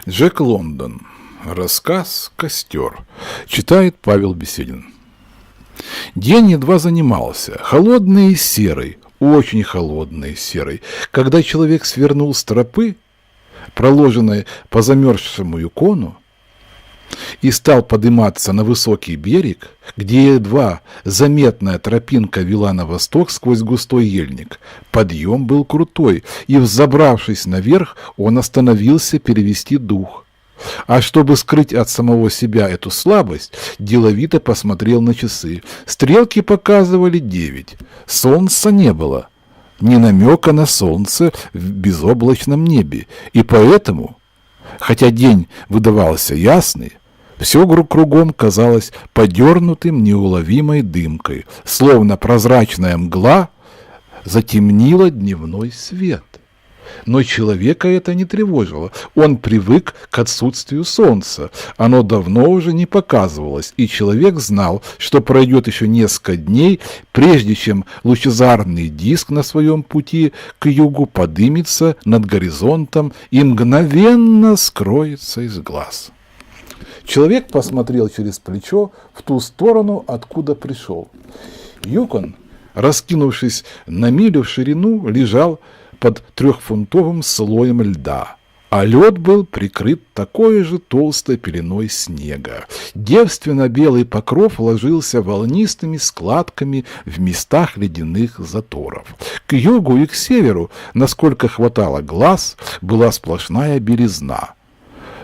Джек Лондон. Рассказ «Костер». Читает Павел Беседин. День едва занимался. Холодный и серый, очень холодный и серый. Когда человек свернул с тропы, проложенной по замерзшему Юкону, и стал подниматься на высокий берег, где едва заметная тропинка вела на восток сквозь густой ельник. Подъем был крутой, и, взобравшись наверх, он остановился перевести дух. А чтобы скрыть от самого себя эту слабость, деловито посмотрел на часы. Стрелки показывали 9. Солнца не было. Ни намека на солнце в безоблачном небе. И поэтому, хотя день выдавался ясный, все кругом казалось подернутым неуловимой дымкой, словно прозрачная мгла затемнила дневной свет. Но человека это не тревожило. Он привык к отсутствию солнца. Оно давно уже не показывалось, и человек знал, что пройдет еще несколько дней, прежде чем лучезарный диск на своем пути к югу подымется над горизонтом и мгновенно скроется из глаз. Человек посмотрел через плечо в ту сторону, откуда пришел. Юкон, раскинувшись на милю в ширину, лежал под 3-фунтовым слоем льда, а лед был прикрыт такой же толстой пеленой снега. Девственно-белый покров ложился волнистыми складками в местах ледяных заторов. К югу и к северу, насколько хватало глаз, была сплошная белизна.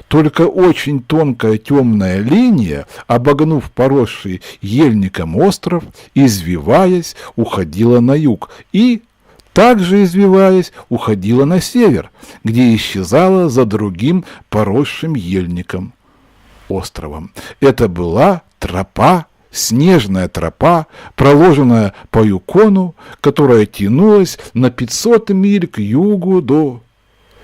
Только очень тонкая темная линия, обогнув поросший ельником остров, извиваясь, уходила на юг и, также извиваясь, уходила на север, где исчезала за другим поросшим ельником островом. Это была тропа, снежная тропа, проложенная по Юкону, которая тянулась на 500 миль к югу до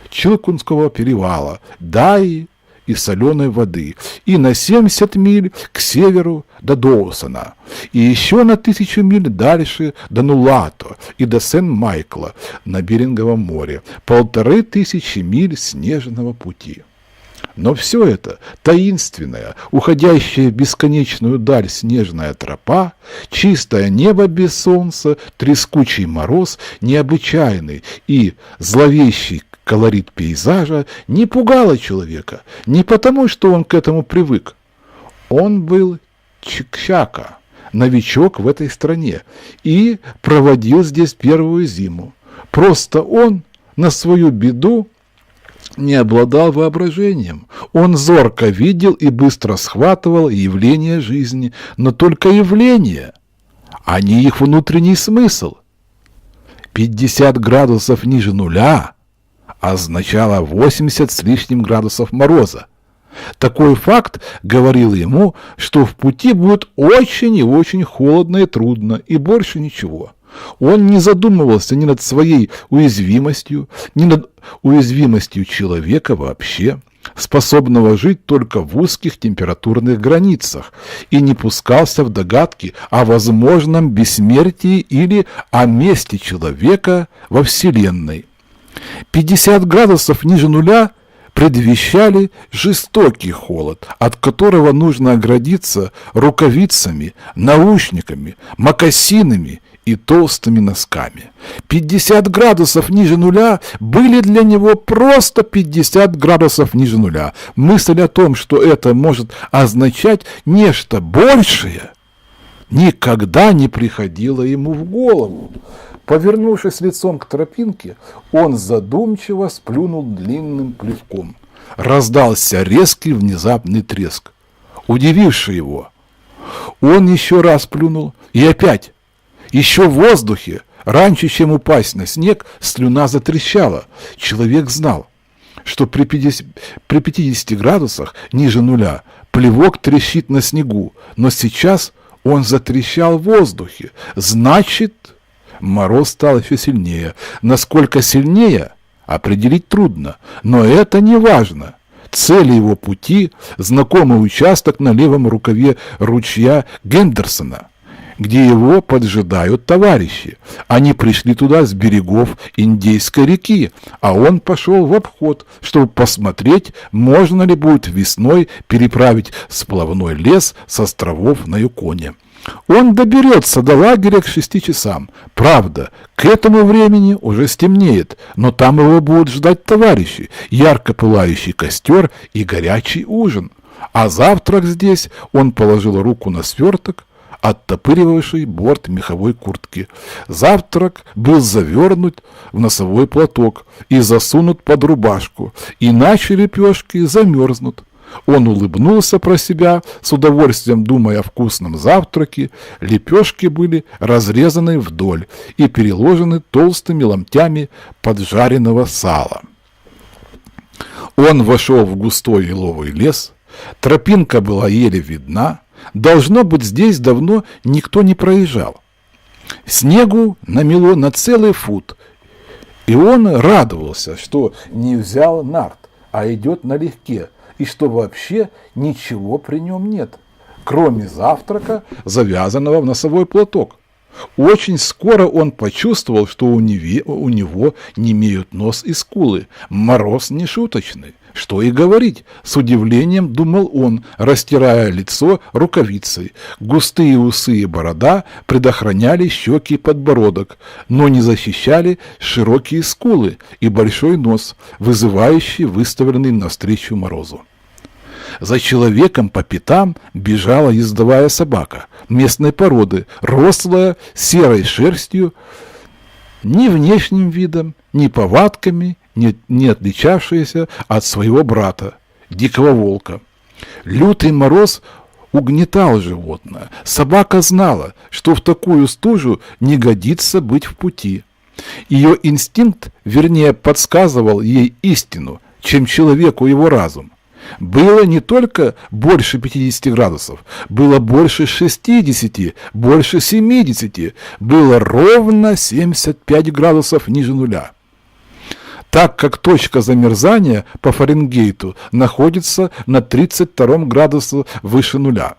Чилкунского перевала, Даи и соленой воды, и на 70 миль к северу до Доусона, и еще на 1000 миль дальше до Нулато и до Сен-Майкла на Беринговом море, 1500 миль снежного пути. Но все это таинственная, уходящая в бесконечную даль снежная тропа, чистое небо без солнца, трескучий мороз, необычайный и зловещий колорит пейзажа не пугало человека, не потому, что он к этому привык. Он был чикчака, новичок в этой стране, и проводил здесь первую зиму. Просто он на свою беду не обладал воображением. Он зорко видел и быстро схватывал явления жизни, но только явления, а не их внутренний смысл. 50 градусов ниже нуля означало 80 с лишним градусов мороза. Такой факт говорил ему, что в пути будет очень и очень холодно и трудно, и больше ничего. Он не задумывался ни над своей уязвимостью, ни над уязвимостью человека вообще, способного жить только в узких температурных границах, и не пускался в догадки о возможном бессмертии или о месте человека во Вселенной. 50 градусов ниже нуля предвещали жестокий холод, от которого нужно оградиться рукавицами, наушниками, мокасинами и толстыми носками. 50 градусов ниже нуля были для него просто 50 градусов ниже нуля. Мысль о том, что это может означать нечто большее, никогда не приходила ему в голову. Повернувшись лицом к тропинке, он задумчиво сплюнул длинным плевком. Раздался резкий внезапный треск, удививший его. Он еще раз плюнул, и опять, еще в воздухе, раньше, чем упасть на снег, слюна затрещала. Человек знал, что при 50 градусах ниже нуля плевок трещит на снегу, но сейчас он затрещал в воздухе. Значит, мороз стал еще сильнее. Насколько сильнее, определить трудно, но это не важно. Цель его пути – знакомый участок на левом рукаве ручья Гендерсона. где его поджидают товарищи. Они пришли туда с берегов Индейской реки, а он пошел в обход, чтобы посмотреть, можно ли будет весной переправить сплавной лес с островов на Юконе. Он доберется до лагеря к 6 часам. Правда, к этому времени уже стемнеет, но там его будут ждать товарищи, ярко пылающий костер и горячий ужин. А завтрак здесь он положил руку на сверток, оттопыривавший борт меховой куртки. Завтрак был завернут в носовой платок и засунут под рубашку, иначе лепешки замерзнут. Он улыбнулся про себя, с удовольствием думая о вкусном завтраке. Лепешки были разрезаны вдоль и переложены толстыми ломтями поджаренного сала. Он вошел в густой еловый лес. Тропинка была еле видна. Должно быть, здесь давно никто не проезжал. Снегу намело на целый фут, и он радовался, что не взял нарт, а идет налегке, и что вообще ничего при нем нет, кроме завтрака, завязанного в носовой платок. Очень скоро он почувствовал, что у него немеют нос и скулы. Мороз не шуточный. Что и говорить, с удивлением думал он, растирая лицо рукавицей. Густые усы и борода предохраняли щеки и подбородок, но не защищали широкие скулы и большой нос, вызывающий выставленный навстречу морозу. За человеком по пятам бежала ездовая собака местной породы, рослая, серой шерстью, ни внешним видом, ни повадками, не отличавшаяся от своего брата, дикого волка. Лютый мороз угнетал животное. Собака знала, что в такую стужу не годится быть в пути. Ее инстинкт, вернее, подсказывал ей истину, чем человеку его разум. Было не только больше 50 градусов, было больше 60, больше 70, было ровно 75 градусов ниже нуля. Так как точка замерзания по Фаренгейту находится на 32 градусе выше нуля,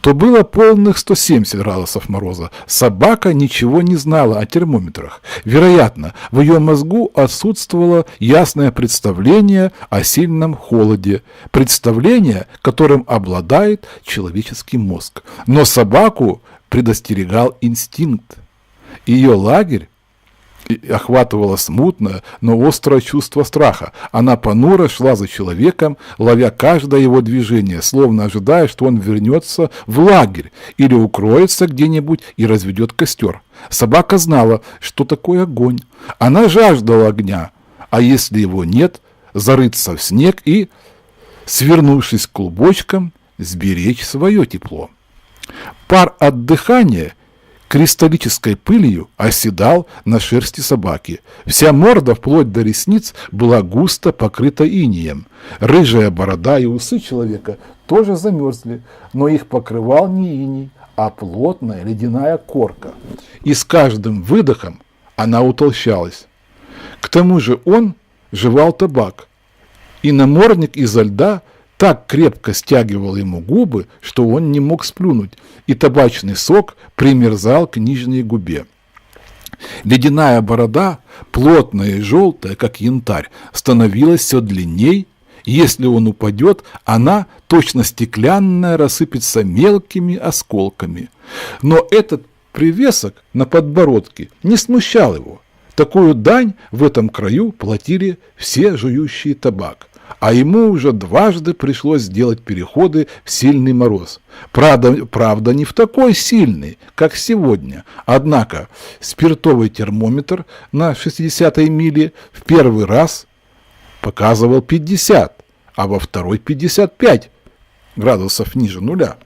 то было полных 170 градусов мороза. Собака ничего не знала о термометрах. Вероятно, в ее мозгу отсутствовало ясное представление о сильном холоде, представление, которым обладает человеческий мозг. Но собаку предостерегал инстинкт. Ее лагерь охватывало смутное, но острое чувство страха. Она понуро шла за человеком, ловя каждое его движение, словно ожидая, что он вернется в лагерь или укроется где-нибудь и разведет костер. Собака знала, что такое огонь. Она жаждала огня, а если его нет, зарыться в снег и, свернувшись клубочком, сберечь свое тепло. Пар от дыхания кристаллической пылью оседал на шерсти собаки. Вся морда, вплоть до ресниц, была густо покрыта инеем. Рыжая борода и усы человека тоже замерзли, но их покрывал не иней, а плотная ледяная корка. И с каждым выдохом она утолщалась. К тому же он жевал табак, и намордник изо льда так крепко стягивал ему губы, что он не мог сплюнуть, и табачный сок примерзал к нижней губе. Ледяная борода, плотная и желтая, как янтарь, становилась все длинней. Если он упадет, она, точно стеклянная, рассыпется мелкими осколками. Но этот привесок на подбородке не смущал его. Такую дань в этом краю платили все жующие табак. А ему уже дважды пришлось сделать переходы в сильный мороз. Правда, не в такой сильный, как сегодня. Однако спиртовый термометр на 60-й миле в первый раз показывал 50, а во второй 55 градусов ниже нуля.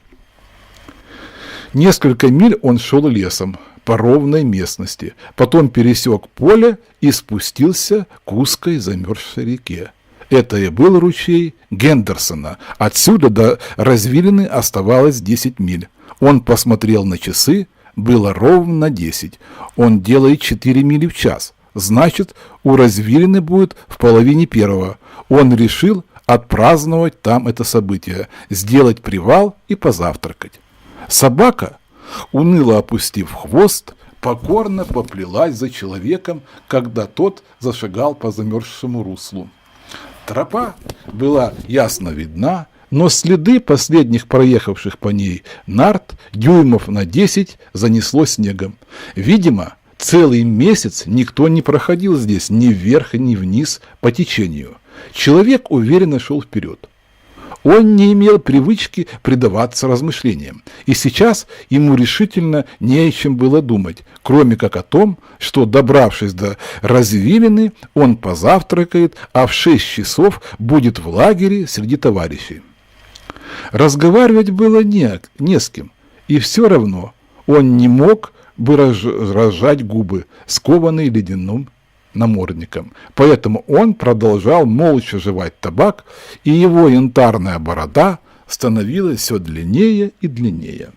Несколько миль он шел лесом по ровной местности, потом пересек поле и спустился к узкой замерзшей реке. Это и был ручей Гендерсона. Отсюда до развилины оставалось 10 миль. Он посмотрел на часы, было ровно 10. Он делает 4 мили в час. Значит, у развилины будет в половине первого. Он решил отпраздновать там это событие, сделать привал и позавтракать. Собака уныло опустив хвост, покорно поплелась за человеком, когда тот зашагал по замерзшему руслу. Тропа была ясно видна, но следы последних проехавших по ней нарт дюймов на 10 занесло снегом. Видимо, целый месяц никто не проходил здесь ни вверх, ни вниз по течению. Человек уверенно шел вперед. Он не имел привычки предаваться размышлениям, и сейчас ему решительно не о чем было думать, кроме как о том, что, добравшись до развилины, он позавтракает, а в 6 часов будет в лагере среди товарищей. Разговаривать было не с кем, и все равно он не мог бы разжать губы, скованные ледяным намордником. Поэтому он продолжал молча жевать табак, и его янтарная борода становилась все длиннее и длиннее.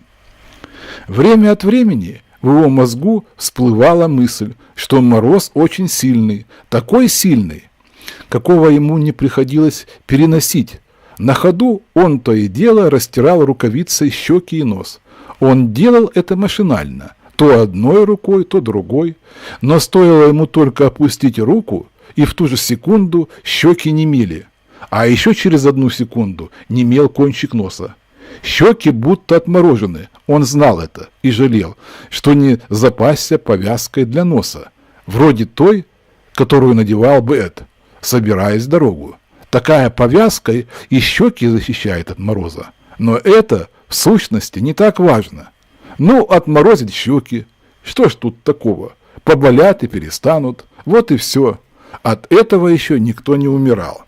Время от времени в его мозгу всплывала мысль, что мороз очень сильный, такой сильный, какого ему не приходилось переносить. На ходу он то и дело растирал рукавицей щеки и нос. Он делал это машинально, то одной рукой, то другой, но стоило ему только опустить руку, и в ту же секунду щеки немели, а еще через 1 секунду немел кончик носа. Щеки будто отморожены, он знал это и жалел, что не запасся повязкой для носа, вроде той, которую надевал Бет, собираясь в дорогу. Такая повязка и щеки защищает от мороза, но это в сущности не так важно. Ну, отморозить щеки. Что ж тут такого? Поболят и перестанут. Вот и все. От этого еще никто не умирал.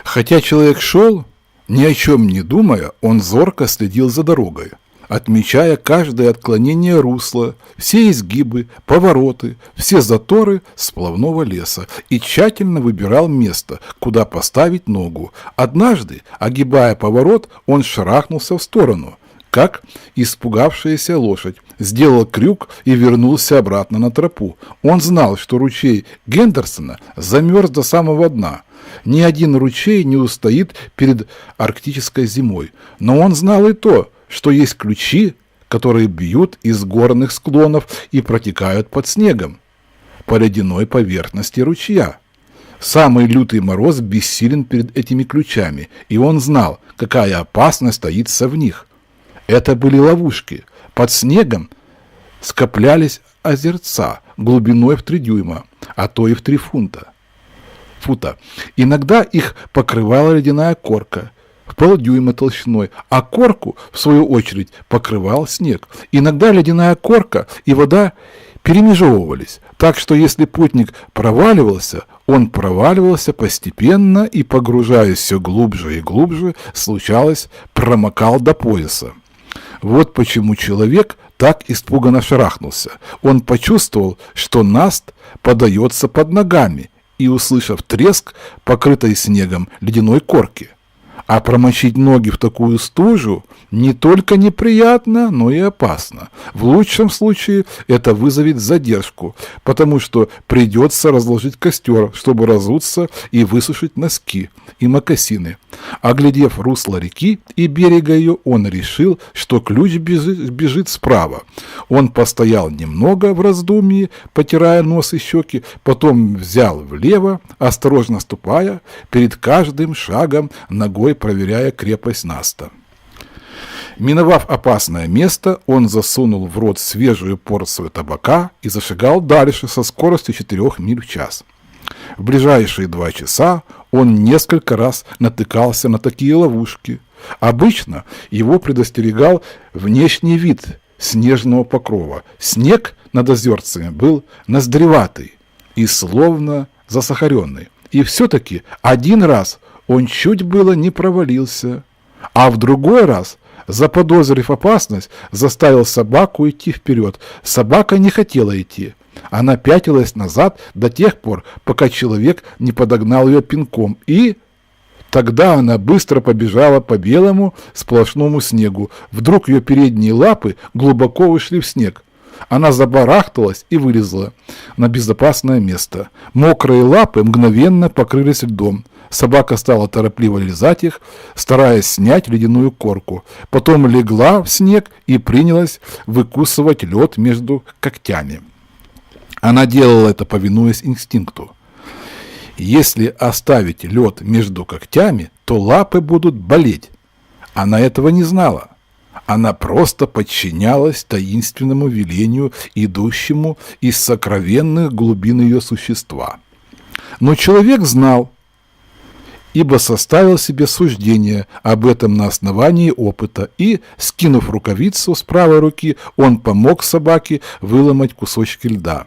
Хотя человек шел, ни о чем не думая, он зорко следил за дорогой, отмечая каждое отклонение русла, все изгибы, повороты, все заторы сплавного леса и тщательно выбирал место, куда поставить ногу. Однажды, огибая поворот, он шарахнулся в сторону, как испугавшаяся лошадь, сделал крюк и вернулся обратно на тропу. Он знал, что ручей Гендерсона замерз до самого дна. Ни один ручей не устоит перед арктической зимой. Но он знал и то, что есть ключи, которые бьют из горных склонов и протекают под снегом по ледяной поверхности ручья. Самый лютый мороз бессилен перед этими ключами, и он знал, какая опасность таится в них. Это были ловушки. Под снегом скоплялись озерца глубиной в 3 дюйма, а то и в 3 фута. Иногда их покрывала ледяная корка в полдюйма толщиной, а корку, в свою очередь, покрывал снег. Иногда ледяная корка и вода перемежевывались, так что если путник проваливался, он проваливался постепенно и, погружаясь все глубже и глубже, случалось, промокал до пояса. Вот почему человек так испуганно шарахнулся. Он почувствовал, что наст подается под ногами, и, услышав треск, покрытой снегом ледяной корки. А промочить ноги в такую стужу не только неприятно, но и опасно. В лучшем случае это вызовет задержку, потому что придется разложить костер, чтобы разуться и высушить носки и мокасины. Оглядев русло реки и берега ее, он решил, что ключ бежит справа. Он постоял немного в раздумье, потирая нос и щеки, потом взял влево, осторожно ступая, перед каждым шагом ногой проверяя крепость наста. Миновав опасное место, он засунул в рот свежую порцию табака и зашагал дальше со скоростью 4 миль в час. В ближайшие 2 часа он несколько раз натыкался на такие ловушки. Обычно его предостерегал внешний вид снежного покрова. Снег над озерцами был ноздреватый и словно засахаренный. И все-таки один раз он чуть было не провалился, а в другой раз, заподозрив опасность, заставил собаку идти вперед. Собака не хотела идти. Она пятилась назад до тех пор, пока человек не подогнал ее пинком, и тогда она быстро побежала по белому сплошному снегу. Вдруг ее передние лапы глубоко ушли в снег. Она забарахталась и вылезла на безопасное место. Мокрые лапы мгновенно покрылись льдом. Собака стала торопливо лизать их, стараясь снять ледяную корку. Потом легла в снег и принялась выкусывать лед между когтями. Она делала это, повинуясь инстинкту. Если оставить лед между когтями, то лапы будут болеть. Она этого не знала. Она просто подчинялась таинственному велению, идущему из сокровенных глубин ее существа. Но человек знал, ибо составил себе суждение об этом на основании опыта, и, скинув рукавицу с правой руки, он помог собаке выломать кусочки льда.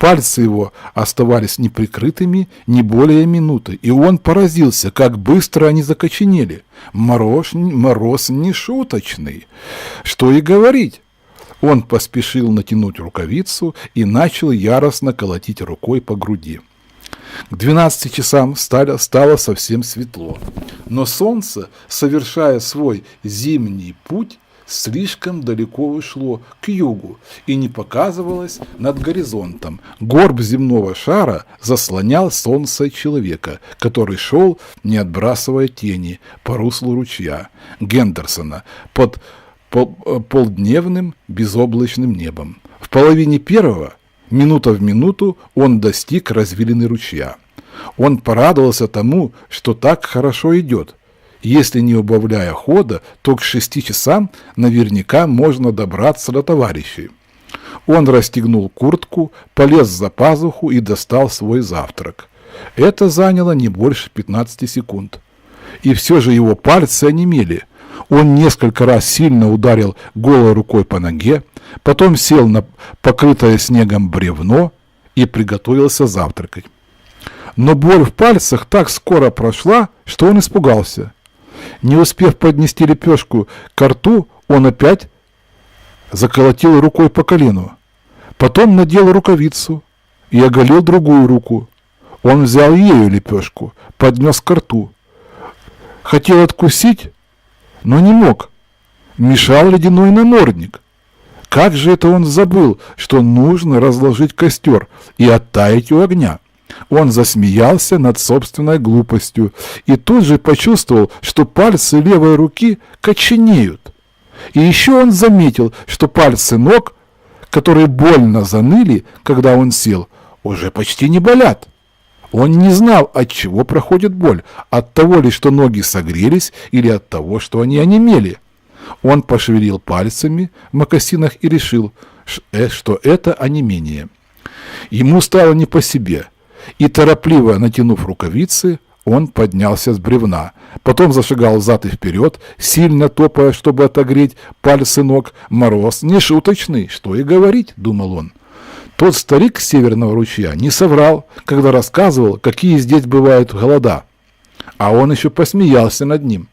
Пальцы его оставались неприкрытыми не более минуты, и он поразился, как быстро они закоченели. Мороз не шуточный. Что и говорить. Он поспешил натянуть рукавицу и начал яростно колотить рукой по груди. К 12 часам стало совсем светло, но солнце, совершая свой зимний путь, слишком далеко ушло к югу и не показывалось над горизонтом. Горб земного шара заслонял солнце человека, который шел, не отбрасывая тени, по руслу ручья Гендерсона под полдневным безоблачным небом. В половине первого, минута в минуту, он достиг развилины ручья. Он порадовался тому, что так хорошо идет. Если не убавляя хода, то к 6 часам наверняка можно добраться до товарищей. Он расстегнул куртку, полез за пазуху и достал свой завтрак. Это заняло не больше 15 секунд. И все же его пальцы онемели. Он несколько раз сильно ударил голой рукой по ноге, потом сел на покрытое снегом бревно и приготовился завтракать. Но боль в пальцах так скоро прошла, что он испугался. Не успев поднести лепешку к рту, он опять заколотил рукой по колену. Потом надел рукавицу и оголил другую руку. Он взял ею лепешку, поднес к рту. Хотел откусить, но не мог. Мешал ледяной намордник. Как же это он забыл, что нужно разложить костер и оттаять у огня? Он засмеялся над собственной глупостью и тут же почувствовал, что пальцы левой руки коченеют. И еще он заметил, что пальцы ног, которые больно заныли, когда он сел, уже почти не болят. Он не знал, от чего проходит боль, от того ли, что ноги согрелись, или от того, что они онемели. Он пошевелил пальцами в мокасинах и решил, что это онемение. Ему стало не по себе. И торопливо натянув рукавицы, он поднялся с бревна. Потом зашагал взад и вперед, сильно топая, чтобы отогреть пальцы ног. Мороз не шуточный, что и говорить, думал он. Тот старик с северного ручья не соврал, когда рассказывал, какие здесь бывают голода. А он еще посмеялся над ним.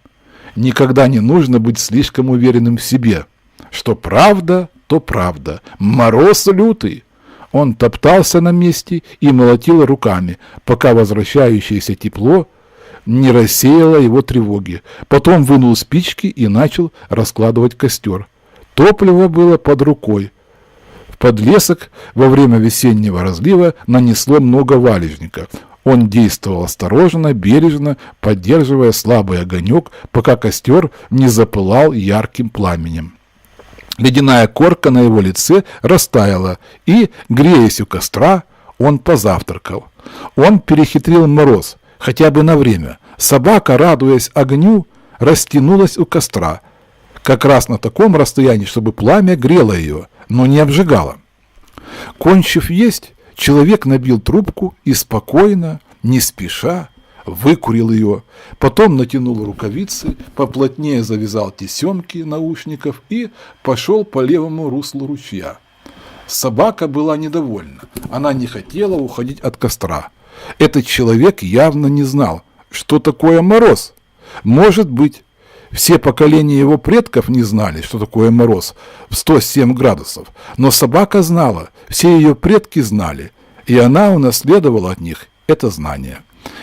Никогда не нужно быть слишком уверенным в себе. Что правда, то правда. Мороз лютый. Он топтался на месте и молотил руками, пока возвращающееся тепло не рассеяло его тревоги. Потом вынул спички и начал раскладывать костер. Топливо было под рукой. В подлесок во время весеннего разлива нанесло много валежника. Он действовал осторожно, бережно, поддерживая слабый огонек, пока костер не запылал ярким пламенем. Ледяная корка на его лице растаяла, и, греясь у костра, он позавтракал. Он перехитрил мороз, хотя бы на время. Собака, радуясь огню, растянулась у костра, как раз на таком расстоянии, чтобы пламя грело ее, но не обжигало. Кончив есть, человек набил трубку и спокойно, не спеша, выкурил ее, потом натянул рукавицы, поплотнее завязал тесемки наушников и пошел по левому руслу ручья. Собака была недовольна, она не хотела уходить от костра. Этот человек явно не знал, что такое мороз. Может быть, все поколения его предков не знали, что такое мороз в 107 градусов, но собака знала, все ее предки знали, и она унаследовала от них это знание.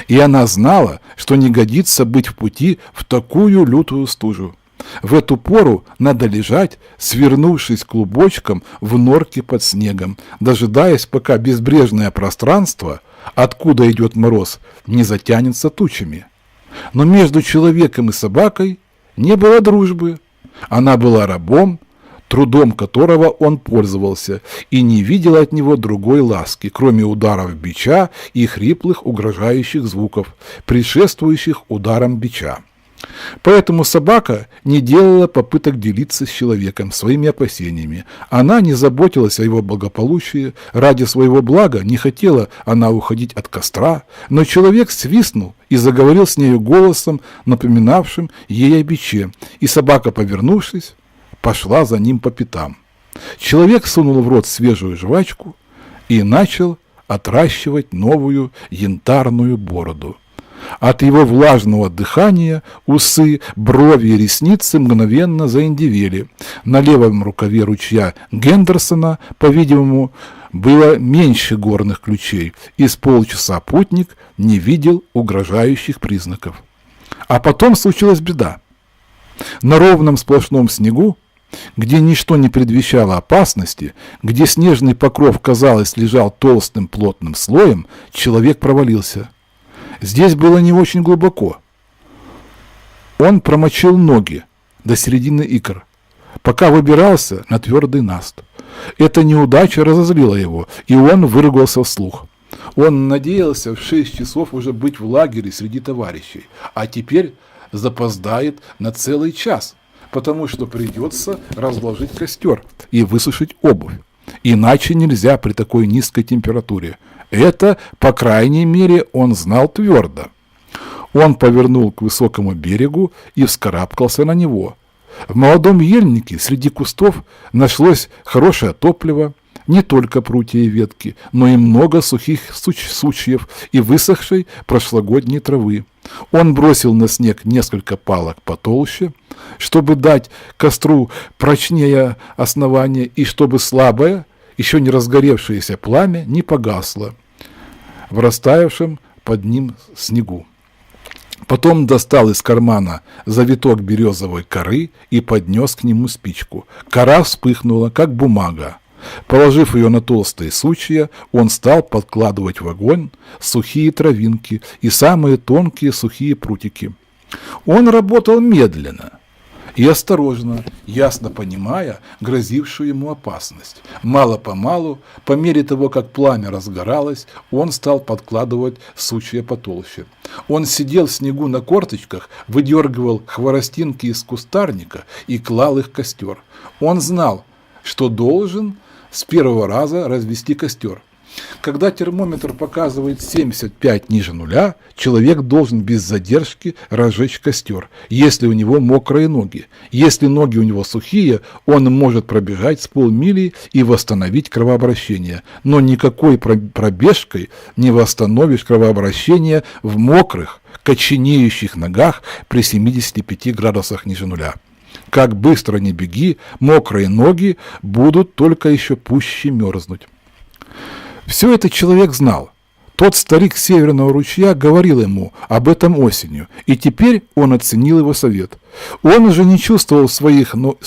И она знала, что не годится быть в пути в такую лютую стужу. В эту пору надо лежать, свернувшись клубочком в норке под снегом, дожидаясь, пока безбрежное пространство, откуда идет мороз, не затянется тучами. Но между человеком и собакой не было дружбы. Она была рабом, трудом которого он пользовался, и не видел от него другой ласки, кроме ударов бича и хриплых угрожающих звуков, предшествующих ударам бича. Поэтому собака не делала попыток делиться с человеком своими опасениями. Она не заботилась о его благополучии, ради своего блага не хотела она уходить от костра, но человек свистнул и заговорил с нею голосом, напоминавшим ей о биче, и собака, повернувшись, пошла за ним по пятам. Человек сунул в рот свежую жвачку и начал отращивать новую янтарную бороду. От его влажного дыхания усы, брови и ресницы мгновенно заиндивели. На левом рукаве ручья Гендерсона, по-видимому, было меньше горных ключей, и с полчаса путник не видел угрожающих признаков. А потом случилась беда. На ровном сплошном снегу, где ничто не предвещало опасности, где снежный покров, казалось, лежал толстым плотным слоем, человек провалился. Здесь было не очень глубоко. Он промочил ноги до середины икр, пока выбирался на твердый наст. Эта неудача разозлила его, и он выругался вслух. Он надеялся в 6 часов уже быть в лагере среди товарищей, а теперь запоздает на целый час, потому что придется разложить костер и высушить обувь. Иначе нельзя при такой низкой температуре. Это, по крайней мере, он знал твердо. Он повернул к высокому берегу и вскарабкался на него. В молодом ельнике среди кустов нашлось хорошее топливо, не только прутья и ветки, но и много сухих сучьев и высохшей прошлогодней травы. Он бросил на снег несколько палок потолще, чтобы дать костру прочнее основание и чтобы слабое, еще не разгоревшееся пламя не погасло в растаявшем под ним снегу. Потом достал из кармана завиток березовой коры и поднес к нему спичку. Кора вспыхнула, как бумага. Положив ее на толстые сучья, он стал подкладывать в огонь сухие травинки и самые тонкие сухие прутики. Он работал медленно и осторожно, ясно понимая грозившую ему опасность. Мало-помалу, по мере того, как пламя разгоралось, он стал подкладывать сучья потолще. Он сидел в снегу на корточках, выдергивал хворостинки из кустарника и клал их в костер. Он знал, что должен с первого раза развести костер. Когда термометр показывает 75 ниже нуля, человек должен без задержки разжечь костер, если у него мокрые ноги. Если ноги у него сухие, он может пробежать с полмили и восстановить кровообращение. Но никакой пробежкой не восстановишь кровообращение в мокрых, коченеющих ногах при 75 градусах ниже нуля. Как быстро ни беги, мокрые ноги будут только еще пуще мерзнуть. Все это человек знал. Тот старик Северного ручья говорил ему об этом осенью, и теперь он оценил его совет. Он уже не чувствовал своих ног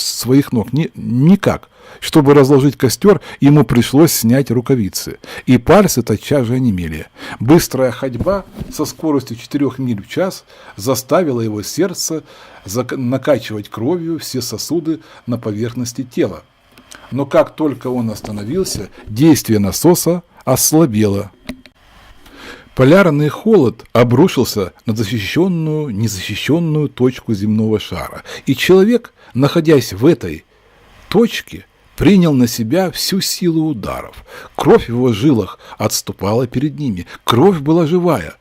никак. Чтобы разложить костер, ему пришлось снять рукавицы, и пальцы тотчас же онемели. Быстрая ходьба со скоростью 4 миль в час заставила его сердце накачивать кровью все сосуды на поверхности тела. Но как только он остановился, действие насоса ослабело. Полярный холод обрушился на защищенную, незащищенную точку земного шара, и человек, находясь в этой точке, принял на себя всю силу ударов. Кровь в его жилах отступала перед ними. Кровь была живая,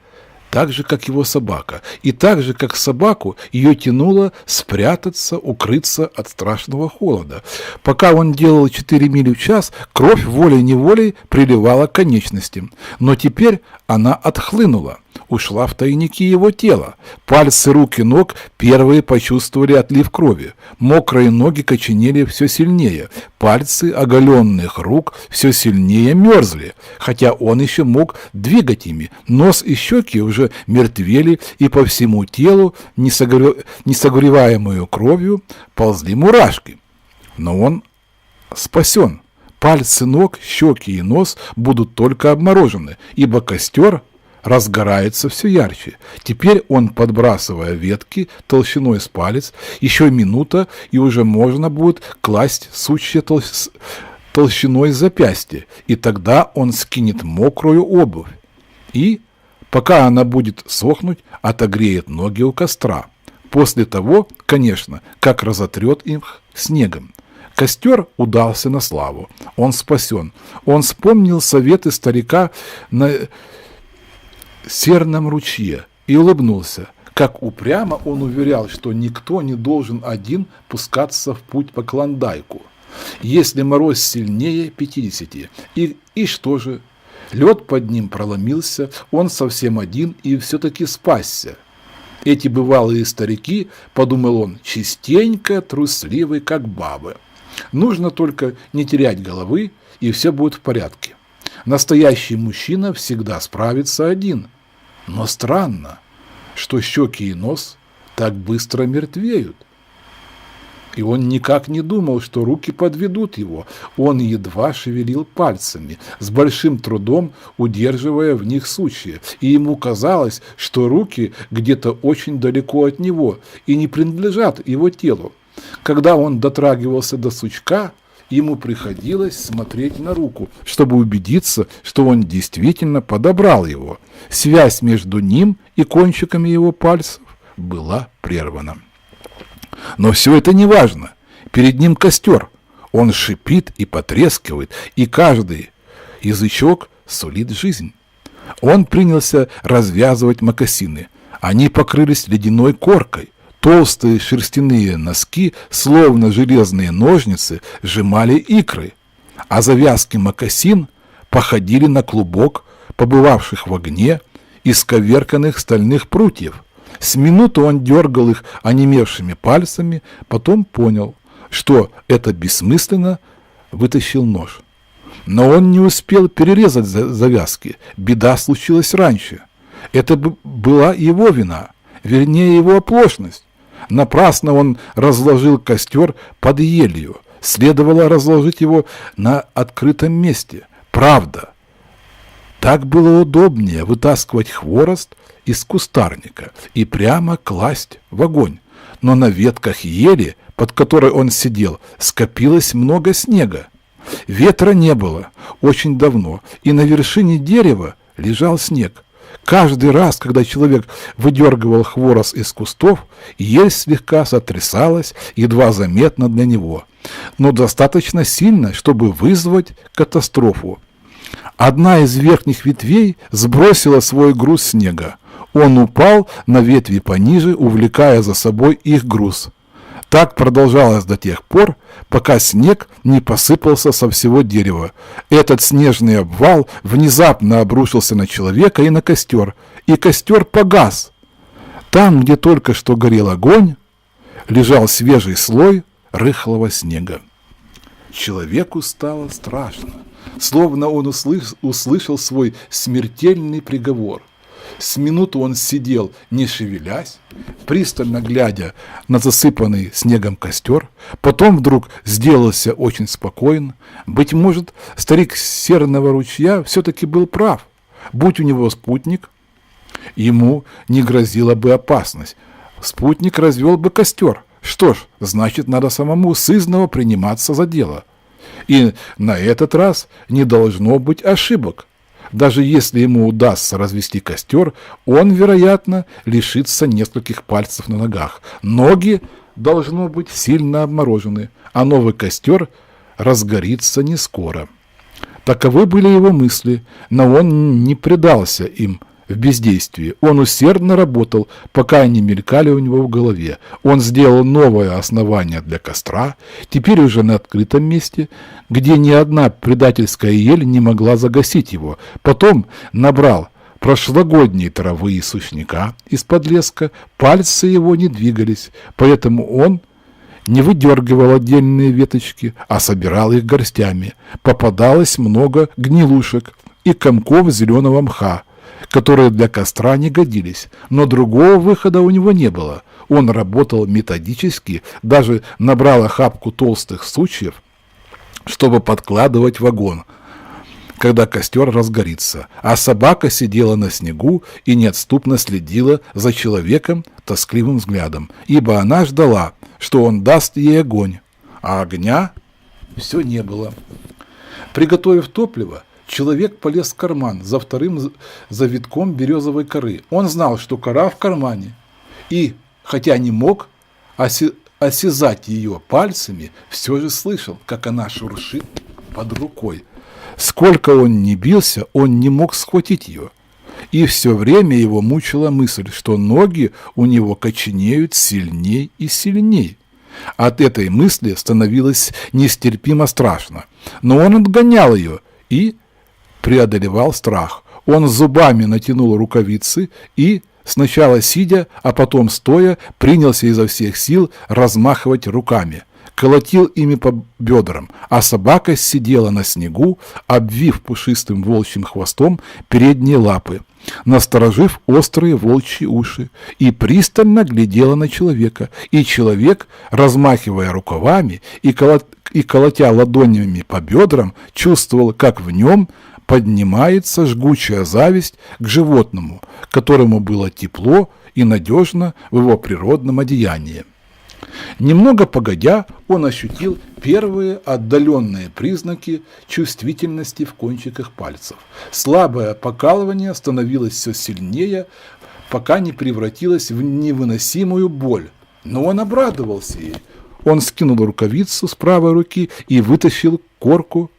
так же, как его собака. И так же, как собаку, ее тянуло спрятаться, укрыться от страшного холода. Пока он делал 4 мили в час, кровь волей-неволей приливала к конечностям. Но теперь она отхлынула, ушла в тайники его тела. Пальцы рук и ног первые почувствовали отлив крови. Мокрые ноги коченели все сильнее. Пальцы оголенных рук все сильнее мерзли, хотя он еще мог двигать ими. Нос и щеки уже мертвели, и по всему телу, несогреваемую кровью, ползли мурашки. Но он спасен. Пальцы ног, щеки и нос будут только обморожены, ибо костер разгорается все ярче. Теперь он, подбрасывая ветки толщиной с палец, еще минута, и уже можно будет класть сучья толщиной запястья, и тогда он скинет мокрую обувь, и, пока она будет сохнуть, отогреет ноги у костра. После того, конечно, как разотрет их снегом. Костер удался на славу. Он спасен. Он вспомнил советы старика на Серном ручье и улыбнулся. Как упрямо он уверял, что никто не должен один пускаться в путь по Клондайку, если мороз сильнее 50. И что же? Лед под ним проломился, он совсем один и все-таки спасся. Эти бывалые старики, подумал он, частенько трусливы, как бабы. Нужно только не терять головы, и все будет в порядке. Настоящий мужчина всегда справится один. Но странно, что щеки и нос так быстро мертвеют. И он никак не думал, что руки подведут его. Он едва шевелил пальцами, с большим трудом удерживая в них сучья. И ему казалось, что руки где-то очень далеко от него и не принадлежат его телу. Когда он дотрагивался до сучка, ему приходилось смотреть на руку, чтобы убедиться, что он действительно подобрал его. Связь между ним и кончиками его пальцев была прервана. Но все это не важно. Перед ним костер. Он шипит и потрескивает, и каждый язычок сулит жизнь. Он принялся развязывать мокасины. Они покрылись ледяной коркой. Толстые шерстяные носки, словно железные ножницы, сжимали икры, а завязки мокасин походили на клубок побывавших в огне исковерканных стальных прутьев. С минуту он дергал их онемевшими пальцами, потом понял, что это бессмысленно, вытащил нож. Но он не успел перерезать завязки, беда случилась раньше. Это была его вина, вернее его оплошность. Напрасно он разложил костер под елью. Следовало разложить его на открытом месте. Правда, так было удобнее вытаскивать хворост из кустарника и прямо класть в огонь. Но на ветках ели, под которой он сидел, скопилось много снега. Ветра не было очень давно, и на вершине дерева лежал снег. Каждый раз, когда человек выдергивал хворост из кустов, ель слегка сотрясалась, едва заметно для него, но достаточно сильно, чтобы вызвать катастрофу. Одна из верхних ветвей сбросила свой груз снега. Он упал на ветви пониже, увлекая за собой их груз. Так продолжалось до тех пор, пока снег не посыпался со всего дерева. Этот снежный обвал внезапно обрушился на человека и на костер, и костер погас. Там, где только что горел огонь, лежал свежий слой рыхлого снега. Человеку стало страшно, словно он услышал свой смертельный приговор. С минуту он сидел, не шевелясь, пристально глядя на засыпанный снегом костер. Потом вдруг сделался очень спокоен. Быть может, старик Серного ручья все-таки был прав. Будь у него спутник, ему не грозила бы опасность. Спутник развел бы костер. Что ж, значит, надо самому сызнова приниматься за дело. И на этот раз не должно быть ошибок. Даже если ему удастся развести костер, он, вероятно, лишится нескольких пальцев на ногах. Ноги должно быть сильно обморожены, а новый костер разгорится не скоро. Таковы были его мысли, но он не предался им в бездействии. Он усердно работал, пока они мелькали у него в голове. Он сделал новое основание для костра, теперь уже на открытом месте, где ни одна предательская ель не могла загасить его. Потом набрал прошлогодней травы и сушняка из подлеска, пальцы его не двигались, поэтому он не выдергивал отдельные веточки, а собирал их горстями. Попадалось много гнилушек и комков зеленого мха, которые для костра не годились, но другого выхода у него не было. Он работал методически, даже набрал охапку толстых сучьев, чтобы подкладывать в огонь, когда костер разгорится, а собака сидела на снегу и неотступно следила за человеком тоскливым взглядом, ибо она ждала, что он даст ей огонь, а огня все не было. Приготовив топливо, человек полез в карман за вторым завитком березовой коры. Он знал, что кора в кармане, и, хотя не мог осязать ее пальцами, все же слышал, как она шуршит под рукой. Сколько он ни бился, он не мог схватить ее. И все время его мучила мысль, что ноги у него коченеют сильней и сильней. От этой мысли становилось нестерпимо страшно. Но он отгонял ее и преодолевал страх. Он зубами натянул рукавицы и, сначала сидя, а потом стоя, принялся изо всех сил размахивать руками. Колотил ими по бедрам, а собака сидела на снегу, обвив пушистым волчьим хвостом передние лапы, насторожив острые волчьи уши, и пристально глядела на человека. И человек, размахивая рукавами и колотя ладонями по бедрам, чувствовал, как в нем поднимается жгучая зависть к животному, которому было тепло и надежно в его природном одеянии. Немного погодя, он ощутил первые отдаленные признаки чувствительности в кончиках пальцев. Слабое покалывание становилось все сильнее, пока не превратилось в невыносимую боль. Но он обрадовался ей. Он скинул рукавицу с правой руки и вытащил корку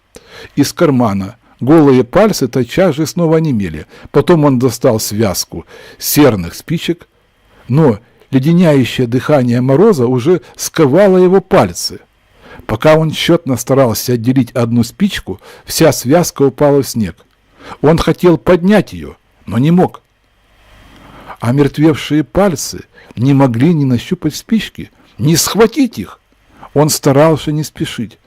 из кармана. Голые пальцы тотчас же снова онемели. Потом он достал связку серных спичек, но леденящее дыхание мороза уже сковало его пальцы. Пока он тщетно старался отделить одну спичку, вся связка упала в снег. Он хотел поднять ее, но не мог. А мертвевшие пальцы не могли ни нащупать спички, ни схватить их. Он старался не спешить.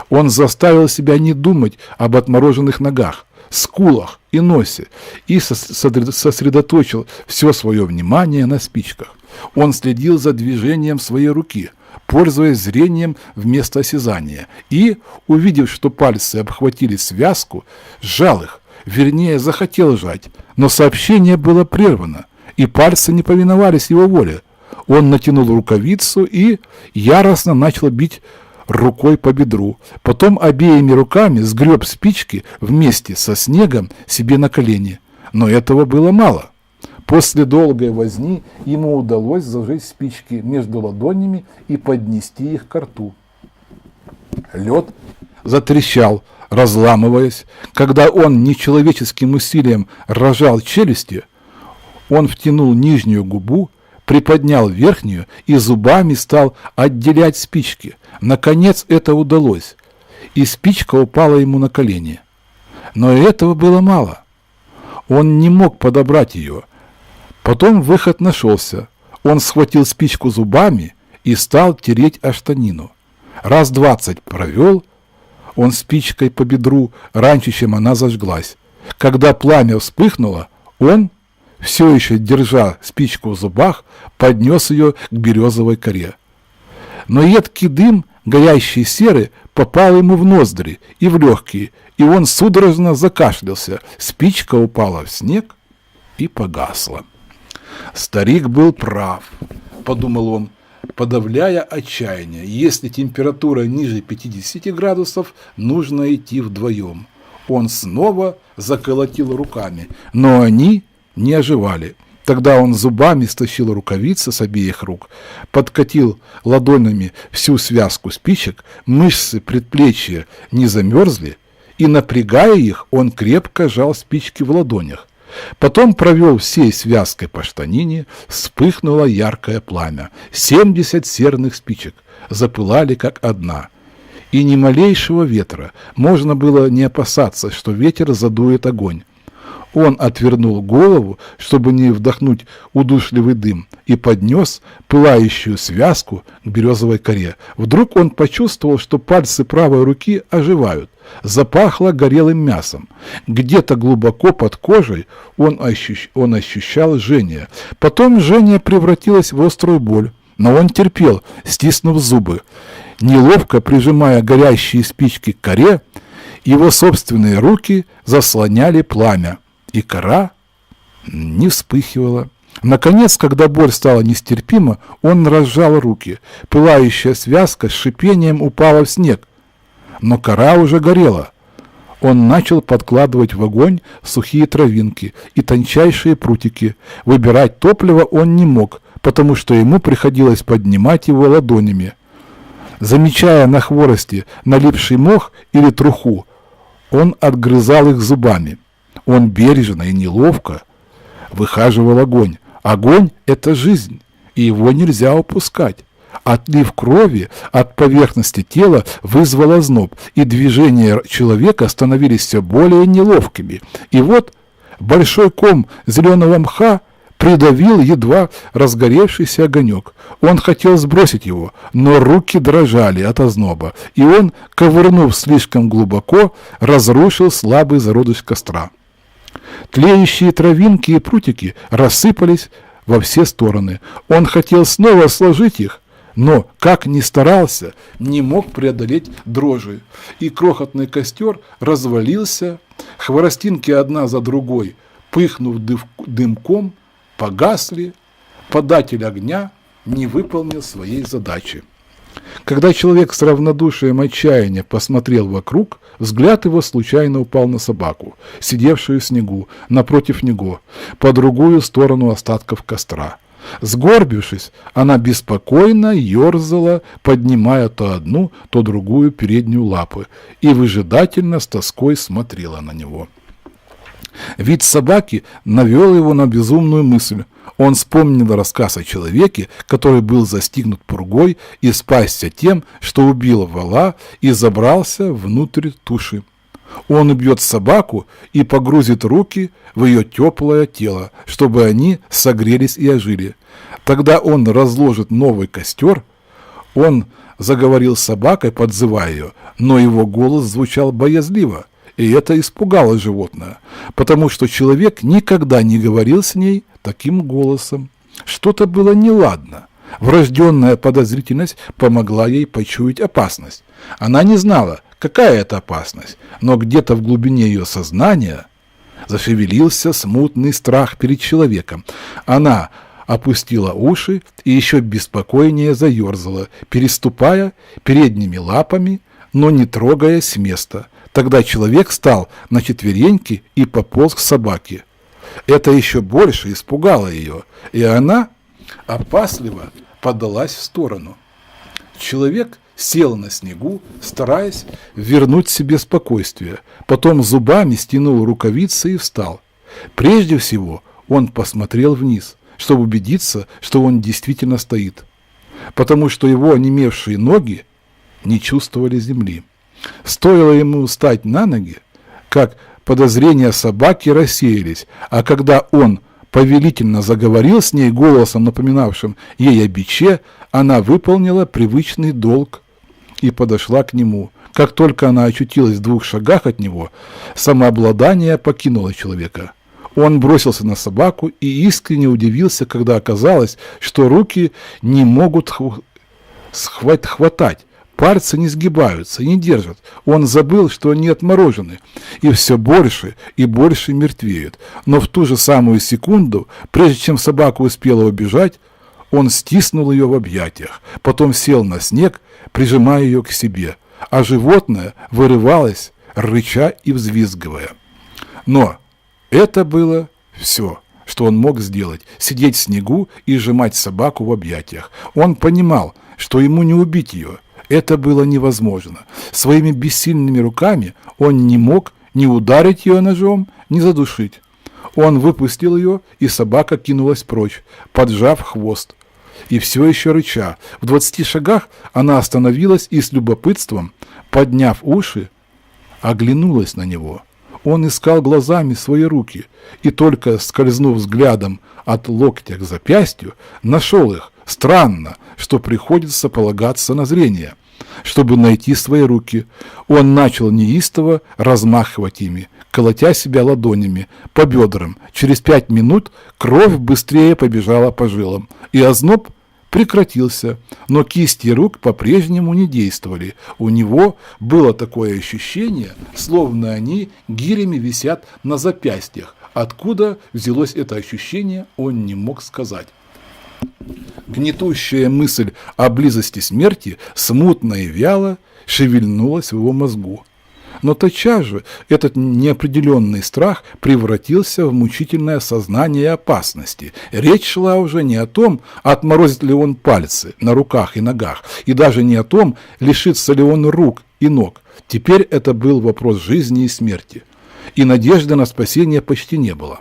Он заставил себя не думать об отмороженных ногах, скулах и носе и сосредоточил все свое внимание на спичках. Он следил за движением своей руки, пользуясь зрением вместо осязания, и, увидев, что пальцы обхватили связку, сжал их, вернее, захотел сжать, но сообщение было прервано, и пальцы не повиновались его воле. Он натянул рукавицу и яростно начал бить рукой по бедру. Потом обеими руками сгреб спички вместе со снегом себе на колени. Но этого было мало. После долгой возни ему удалось зажечь спички между ладонями и поднести их к рту. Лед затрещал, разламываясь. Когда он нечеловеческим усилием разжал челюсти, он втянул нижнюю губу, приподнял верхнюю и зубами стал отделять спички. Наконец это удалось, и спичка упала ему на колени. Но и этого было мало. Он не мог подобрать ее. Потом выход нашелся. Он схватил спичку зубами и стал тереть о штанину. Раз 20 провел он спичкой по бедру, раньше, чем она зажглась. Когда пламя вспыхнуло, он, все еще держа спичку в зубах, поднес ее к березовой коре. Но едкий дым, горящий серы, попал ему в ноздри и в легкие, и он судорожно закашлялся. Спичка упала в снег и погасла. «Старик был прав», — подумал он, подавляя отчаяние. «Если температура ниже 50 градусов, нужно идти вдвоем». Он снова заколотил руками, но они не оживали. Тогда он зубами стащил рукавицы с обеих рук, подкатил ладонями всю связку спичек, мышцы предплечья не замерзли, и, напрягая их, он крепко сжал спички в ладонях. Потом провел всей связкой по штанине, вспыхнуло яркое пламя. 70 серных спичек запылали как одна. И ни малейшего ветра. Можно было не опасаться, что ветер задует огонь. Он отвернул голову, чтобы не вдохнуть удушливый дым, и поднес пылающую связку к березовой коре. Вдруг он почувствовал, что пальцы правой руки оживают. Запахло горелым мясом. Где-то глубоко под кожей он ощущал жжение. Потом жжение превратилось в острую боль. Но он терпел, стиснув зубы. Неловко прижимая горящие спички к коре, его собственные руки заслоняли пламя, и кора не вспыхивала. Наконец, когда боль стала нестерпима, он разжал руки. Пылающая связка с шипением упала в снег, но кора уже горела. Он начал подкладывать в огонь сухие травинки и тончайшие прутики. Выбирать топливо он не мог, потому что ему приходилось поднимать его ладонями. Замечая на хворосте налипший мох или труху, он отгрызал их зубами. Он бережно и неловко выхаживал огонь. Огонь – это жизнь, и его нельзя упускать. Отлив крови от поверхности тела вызвал озноб, и движения человека становились все более неловкими. И вот большой ком зеленого мха придавил едва разгоревшийся огонек. Он хотел сбросить его, но руки дрожали от озноба, и он, ковырнув слишком глубоко, разрушил слабый зародыш костра. Тлеющие травинки и прутики рассыпались во все стороны. Он хотел снова сложить их, но, как ни старался, не мог преодолеть дрожи. И крохотный костер развалился, хворостинки одна за другой, пыхнув дымком, погасли, податель огня не выполнил своей задачи. Когда человек с равнодушием отчаяния посмотрел вокруг, взгляд его случайно упал на собаку, сидевшую в снегу, напротив него, по другую сторону остатков костра. Сгорбившись, она беспокойно ерзала, поднимая то одну, то другую переднюю лапы, и выжидательно с тоской смотрела на него. Вид собаки навел его на безумную мысль. Он вспомнил рассказ о человеке, который был застигнут пургой и спасся тем, что убил вола и забрался внутрь туши. Он убьет собаку и погрузит руки в ее теплое тело, чтобы они согрелись и ожили. Тогда он разложит новый костер. Он заговорил с собакой, подзывая ее, но его голос звучал боязливо. И это испугало животное, потому что человек никогда не говорил с ней таким голосом. Что-то было неладно. Врожденная подозрительность помогла ей почуять опасность. Она не знала, какая это опасность, но где-то в глубине ее сознания зашевелился смутный страх перед человеком. Она опустила уши и еще беспокойнее заерзала, переступая передними лапами, но не трогаясь с места. Тогда человек встал на четвереньки и пополз к собаке. Это еще больше испугало ее, и она опасливо подалась в сторону. Человек сел на снегу, стараясь вернуть себе спокойствие. Потом зубами стянул рукавицы и встал. Прежде всего он посмотрел вниз, чтобы убедиться, что он действительно стоит, потому что его онемевшие ноги не чувствовали земли. Стоило ему встать на ноги, как подозрения собаки рассеялись, а когда он повелительно заговорил с ней голосом, напоминавшим ей о биче, она выполнила привычный долг и подошла к нему. Как только она очутилась в 2 шагах от него, самообладание покинуло человека. Он бросился на собаку и искренне удивился, когда оказалось, что руки не могут хватать. Пальцы не сгибаются, не держат. Он забыл, что они отморожены, и все больше и больше мертвеют. Но в ту же самую секунду, прежде чем собака успела убежать, он стиснул ее в объятиях, потом сел на снег, прижимая ее к себе, а животное вырывалось, рыча и взвизгивая. Но это было все, что он мог сделать – сидеть в снегу и сжимать собаку в объятиях. Он понимал, что ему не убить ее. Это было невозможно. Своими бессильными руками он не мог ни ударить ее ножом, ни задушить. Он выпустил ее, и собака кинулась прочь, поджав хвост. И все еще рыча. В 20 шагах она остановилась и с любопытством, подняв уши, оглянулась на него. Он искал глазами свои руки и только скользнув взглядом от локтя к запястью, нашел их. Странно, что приходится полагаться на зрение, чтобы найти свои руки. Он начал неистово размахивать ими, колотя себя ладонями по бедрам. Через 5 минут кровь быстрее побежала по жилам, и озноб прекратился, но кисти рук по-прежнему не действовали. У него было такое ощущение, словно они гирями висят на запястьях. Откуда взялось это ощущение, он не мог сказать. Гнетущая мысль о близости смерти смутно и вяло шевельнулась в его мозгу. Но тотчас же этот неопределенный страх превратился в мучительное сознание опасности. Речь шла уже не о том, отморозит ли он пальцы на руках и ногах, и даже не о том, лишится ли он рук и ног. Теперь это был вопрос жизни и смерти, и надежды на спасение почти не было.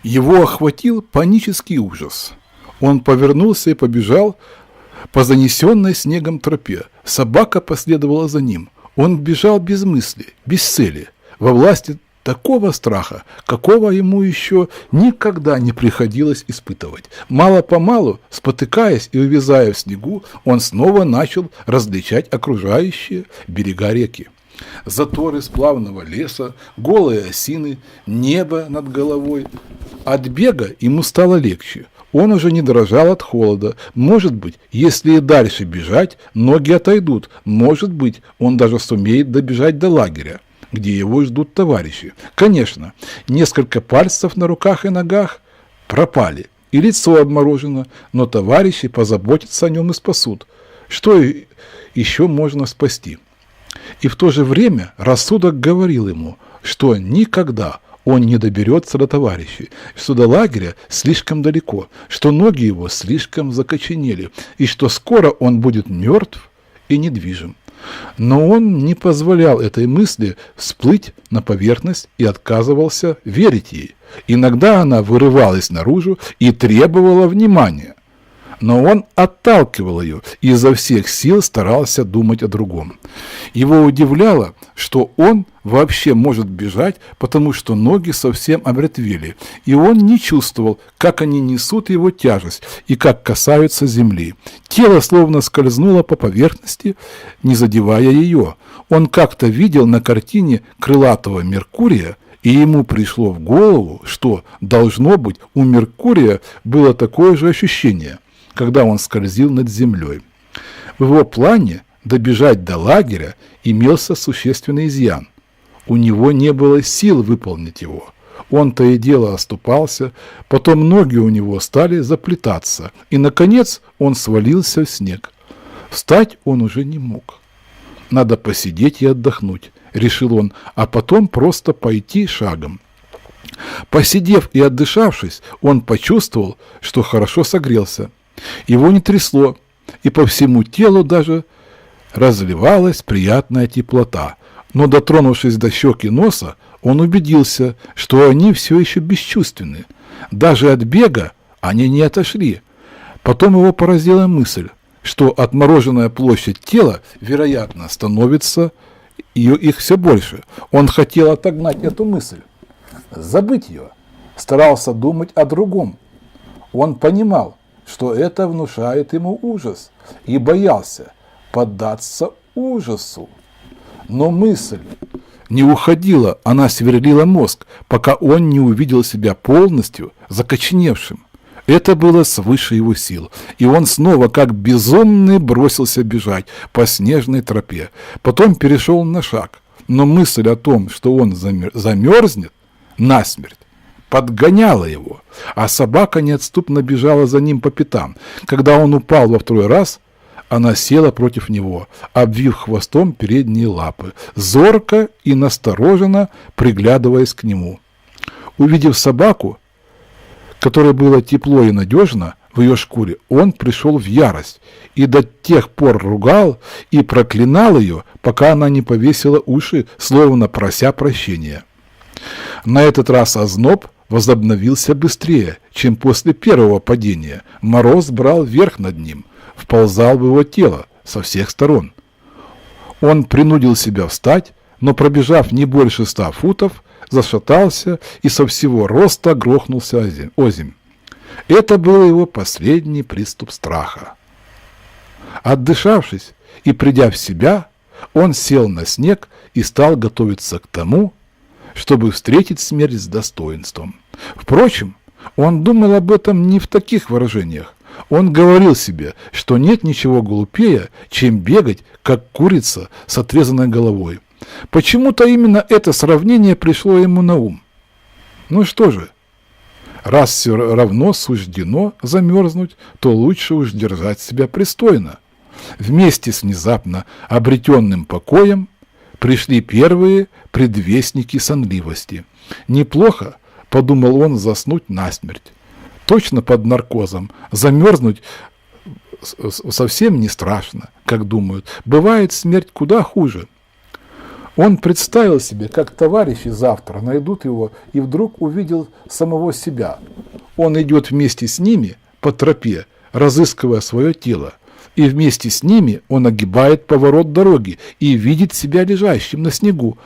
Его охватил панический ужас. Он повернулся и побежал по занесенной снегом тропе. Собака последовала за ним. Он бежал без мысли, без цели, во власти такого страха, какого ему еще никогда не приходилось испытывать. Мало-помалу, спотыкаясь и увязая в снегу, он снова начал различать окружающие берега реки. Заторы сплавного леса, голые осины, небо над головой. От бега ему стало легче. Он уже не дрожал от холода. Может быть, если и дальше бежать, ноги отойдут. Может быть, он даже сумеет добежать до лагеря, где его ждут товарищи. Конечно, несколько пальцев на руках и ногах пропали, и лицо обморожено, но товарищи позаботятся о нем и спасут. Что еще можно спасти? И в то же время рассудок говорил ему, что никогда он не доберется до товарищей, что до лагеря слишком далеко, что ноги его слишком закоченели, и что скоро он будет мертв и недвижим. Но он не позволял этой мысли всплыть на поверхность и отказывался верить ей. Иногда она вырывалась наружу и требовала внимания. Но он отталкивал ее и изо всех сил старался думать о другом. Его удивляло, что он вообще может бежать, потому что ноги совсем омертвели, и он не чувствовал, как они несут его тяжесть и как касаются земли. Тело словно скользнуло по поверхности, не задевая ее. Он как-то видел на картине крылатого Меркурия, и ему пришло в голову, что, должно быть, у Меркурия было такое же ощущение, когда он скользил над землей. В его плане добежать до лагеря имелся существенный изъян. У него не было сил выполнить его. Он то и дело оступался, потом ноги у него стали заплетаться, и, наконец, он свалился в снег. Встать он уже не мог. «Надо посидеть и отдохнуть», — решил он, а потом просто пойти шагом. Посидев и отдышавшись, он почувствовал, что хорошо согрелся. Его не трясло, и по всему телу даже разливалась приятная теплота. Но, дотронувшись до щек и носа, он убедился, что они все еще бесчувственны. Даже от бега они не отошли. Потом его поразила мысль, что отмороженная площадь тела, вероятно, становится их все больше. Он хотел отогнать эту мысль, забыть ее, старался думать о другом. Он понимал, что это внушает ему ужас, и боялся поддаться ужасу. Но мысль не уходила, она сверлила мозг, пока он не увидел себя полностью закоченевшим. Это было свыше его сил, и он снова, как безумный, бросился бежать по снежной тропе. Потом перешел на шаг, но мысль о том, что он замерзнет насмерть, подгоняла его, а собака неотступно бежала за ним по пятам. Когда он упал во второй раз, она села против него, обвив хвостом передние лапы, зорко и настороженно приглядываясь к нему. Увидев собаку, которой было тепло и надежно в ее шкуре, он пришел в ярость и до тех пор ругал и проклинал ее, пока она не повесила уши, словно прося прощения. На этот раз озноб возобновился быстрее, чем после первого падения. Мороз брал верх над ним, вползал в его тело со всех сторон. Он принудил себя встать, но, пробежав не больше 100 футов, зашатался и со всего роста грохнулся озимь. Это был его последний приступ страха. Отдышавшись и придя в себя, он сел на снег и стал готовиться к тому, чтобы встретить смерть с достоинством. Впрочем, он думал об этом не в таких выражениях. Он говорил себе, что нет ничего глупее, чем бегать, как курица с отрезанной головой. Почему-то именно это сравнение пришло ему на ум. Ну что же, раз все равно суждено замерзнуть, то лучше уж держать себя пристойно. Вместе с внезапно обретенным покоем пришли первые предвестники сонливости. Неплохо, подумал он, заснуть насмерть. Точно под наркозом. Замерзнуть совсем не страшно, как думают. Бывает смерть куда хуже. Он представил себе, как товарищи завтра найдут его, и вдруг увидел самого себя. Он идет вместе с ними по тропе, разыскивая свое тело. И вместе с ними он огибает поворот дороги и видит себя лежащим на снегу.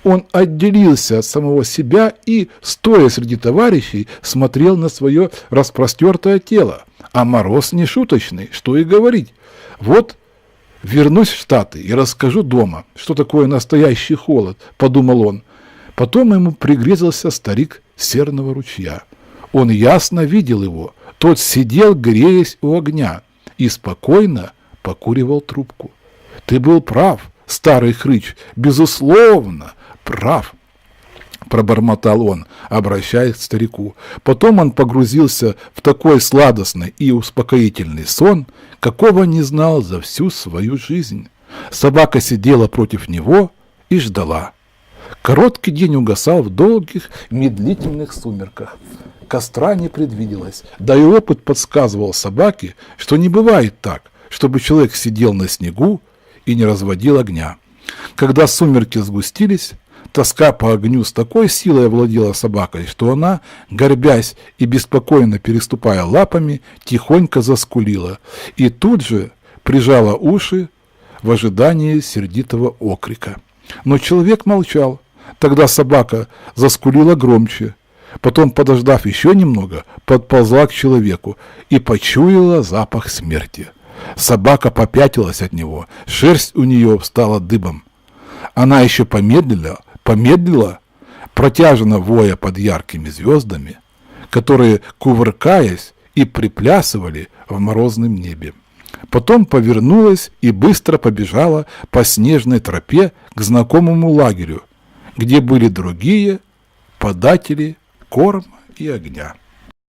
Он отделился от самого себя и, стоя среди товарищей, смотрел на свое распростертое тело. А мороз не шуточный, что и говорить. Вот вернусь в Штаты и расскажу дома, что такое настоящий холод, подумал он. Потом ему пригрезился старик Серного ручья. Он ясно видел его. Тот сидел, греясь у огня, и спокойно покуривал трубку. Ты был прав, старый хрыч, безусловно, прав, пробормотал он, обращаясь к старику. Потом он погрузился в такой сладостный и успокоительный сон, какого не знал за всю свою жизнь. Собака сидела против него и ждала. Короткий день угасал в долгих, медлительных сумерках. Костра не предвиделось, да и опыт подсказывал собаке, что не бывает так, чтобы человек сидел на снегу и не разводил огня. Когда сумерки сгустились, тоска по огню с такой силой овладела собакой, что она, горбясь и беспокойно переступая лапами, тихонько заскулила и тут же прижала уши в ожидании сердитого окрика. Но человек молчал. Тогда собака заскулила громче. Потом, подождав еще немного, подползла к человеку и почуяла запах смерти. Собака попятилась от него, шерсть у нее встала дыбом. Она еще помедлила, протяжно воя под яркими звездами, которые, кувыркаясь, и приплясывали в морозном небе. Потом повернулась и быстро побежала по снежной тропе к знакомому лагерю, где были другие податели корма и огня.